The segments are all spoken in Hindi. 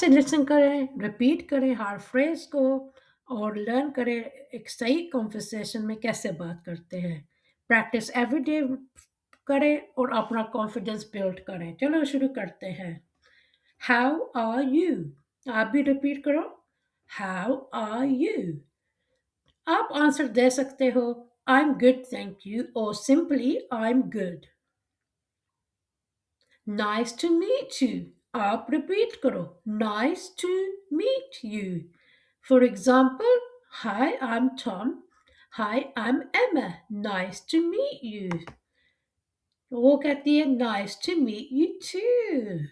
से लिसन करें, रिपीट करें हर फ्रेज को और लर्न करें एक सही कॉन्वर्सेशन में कैसे बात करते हैं। प्रैक्टिस एवरीडे करें और अपना कॉन्फिडेंस बिल्ड करें। चलो शुरू करते हैं। How are you? आप भी रिपीट करो। How are you? आप आंसर दे सकते हो I am good thank you और simply I am good. Nice to meet you. आप रिपीट करो nice to meet you. For example hi I am Tom. Hi I am Emma. Nice to meet you. वो कहती है nice to meet you too.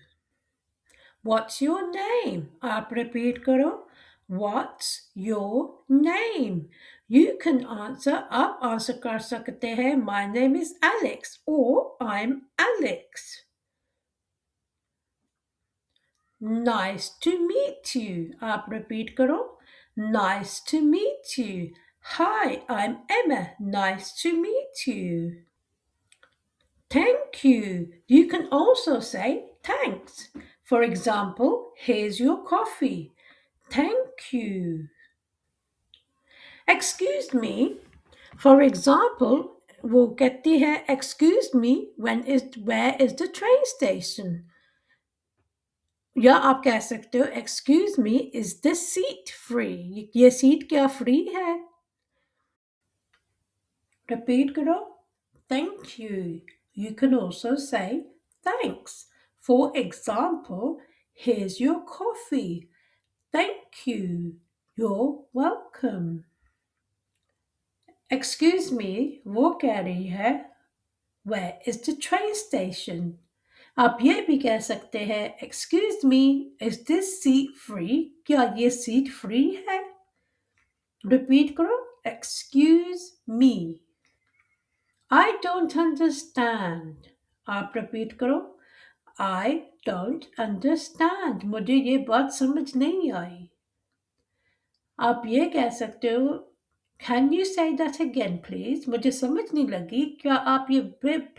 What's your name? आप repeat करो. What's your name? You can answer. आप answer कर सकते हैं. My name is Alex or I'm Alex. Nice to meet you. आप repeat करो. Nice to meet you. Hi, I'm Emma. Nice to meet you. Thank you. You can also say thanks. For example, here's your coffee. Thank you. Excuse me. For example, वो कहती है excuse me where is the train station? या आप कह सकते हो excuse me is the seat free? ये सीट क्या फ्री है? Repeat करो. Thank you. You can also say thanks. For example, here's your coffee. Thank you. You're welcome. Excuse me, वो कह रही है Where is the train station? आप ये भी कह सकते हैं Excuse me, is this seat free? क्या ये सीट फ्री है? Repeat करो. Excuse me. I don't understand. आप repeat करो. I don't understand. मुझे ये बात समझ नहीं आई. आप ये कह सकते हो Can you say that again please? मुझे समझ नहीं लगी. क्या आप ये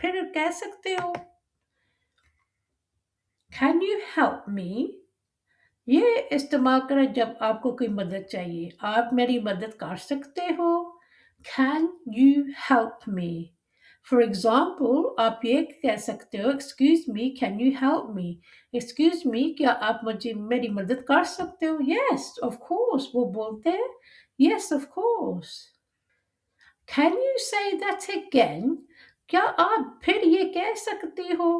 फिर कह सकते हो? Can you help me? ये इस्तेमाल करें जब आपको कोई मदद चाहिए. आप मेरी मदद कर सकते हो? Can you help me? For example, आप ये कह सकते हो Excuse me, can you help me? Excuse me, क्या आप मुझे मेरी मदद कर सकते हो? Yes, of course. वो बोलते हैं Yes, of course. Can you say that again? क्या आप फिर ये कह सकते हो?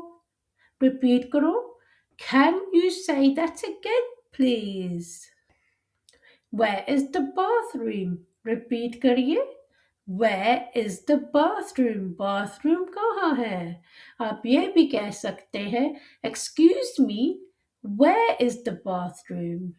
Repeat करो. Can you say that again, please? Where is the bathroom? Repeat करिए. Where is the bathroom? Bathroom कहाँ है? आप ये भी कह सकते हैं Excuse me, where is the bathroom?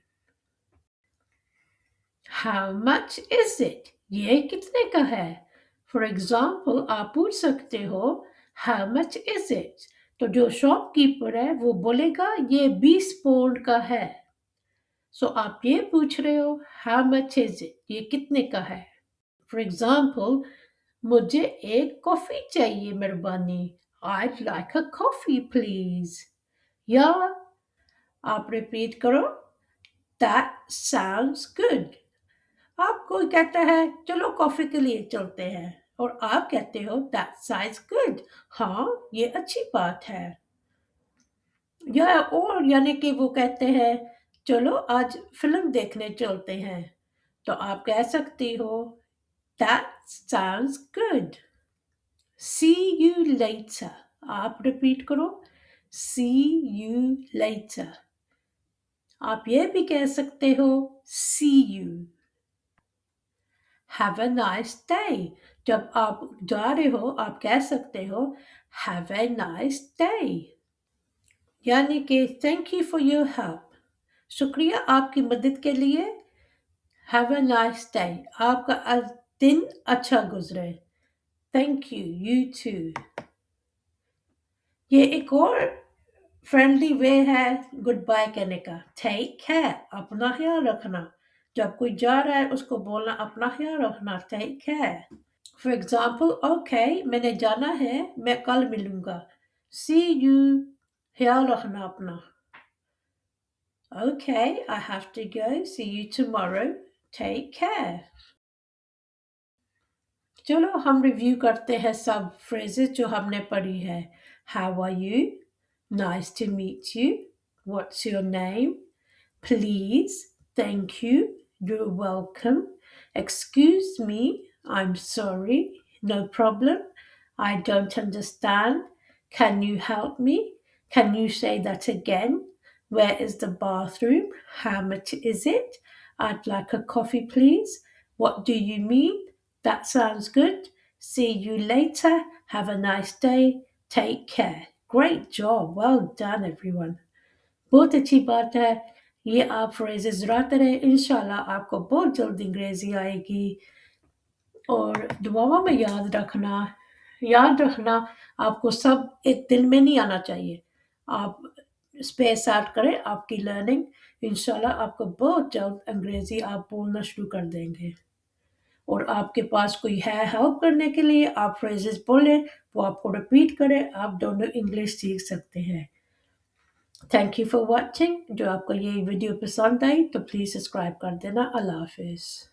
How much is it? ये कितने का है? For example, आप पूछ सकते हो How much is it? तो जो शॉपकीपर है वो बोलेगा ये 20 पाउंड का है. सो आप ये पूछ रहे हो How much is it? ये कितने का है? For example, मुझे एक कॉफी चाहिए मेहरबानी. I'd like a coffee please. या आप रिपीट करो That sounds good. आप कोई कहता है चलो कॉफी के लिए चलते हैं और आप कहते हो That sounds good. हाँ ये अच्छी बात है. या और यानी कि वो कहते हैं चलो आज फिल्म देखने चलते हैं तो आप कह सकती हो That sounds good. See you later. आप रिपीट करो See you later. आप ये भी कह सकते हो See you. Have a nice day. जब आप जा रहे हो आप कह सकते हो Have a nice day. यानी कि Thank you for your help. शुक्रिया आपकी मदद के लिए. Have a nice day. आपका दिन अच्छा गुजरे. Thank you. You too. ये एक और फ्रेंडली वे है गुड बाय कहने का. Take care. अपना ख्याल रखना. जब कोई जा रहा है उसको बोलना अपना ख्याल रखना. Take care. For example okay मैंने जाना है मैं कल मिलूंगा. See you. ख्याल रखना अपना. Okay, I have to go. See you tomorrow. Take care. चलो हम रिव्यू करते हैं सब फ्रेजेस जो हमने पढ़ी है. How are you? Nice to meet you. What's your name? Please, thank you, you're welcome. Excuse me, I'm sorry, no problem. I don't understand. Can you help me? Can you say that again? Where is the bathroom? How much is it? I'd like a coffee, please. What do you mean? That sounds good. See you later. Have a nice day. Take care. Great job. Well done, everyone. बहुत अच्छी बात है. ये आप फ्रेजेस दोहराते रहे, इंशाल्लाह आपको बहुत जल्द अंग्रेजी आएगी. और दुआओं में याद रखना आपको सब एक दिन में नहीं आना चाहिए. आप स्पेस आउट करें आपकी लर्निंग. इंशाल्लाह आपको बहुत जल्द अंग्रेजी आप बोलना शुरू कर देंगे. और आपके पास कोई है हेल्प करने के लिए, आप फ्रेजेस बोलें, वो आपको रिपीट करें, आप दोनों इंग्लिश सीख सकते हैं. Thank you for watching. जो आपको ये वीडियो पसंद आई तो प्लीज़ सब्सक्राइब कर देना. अल्लाह हाफिज़.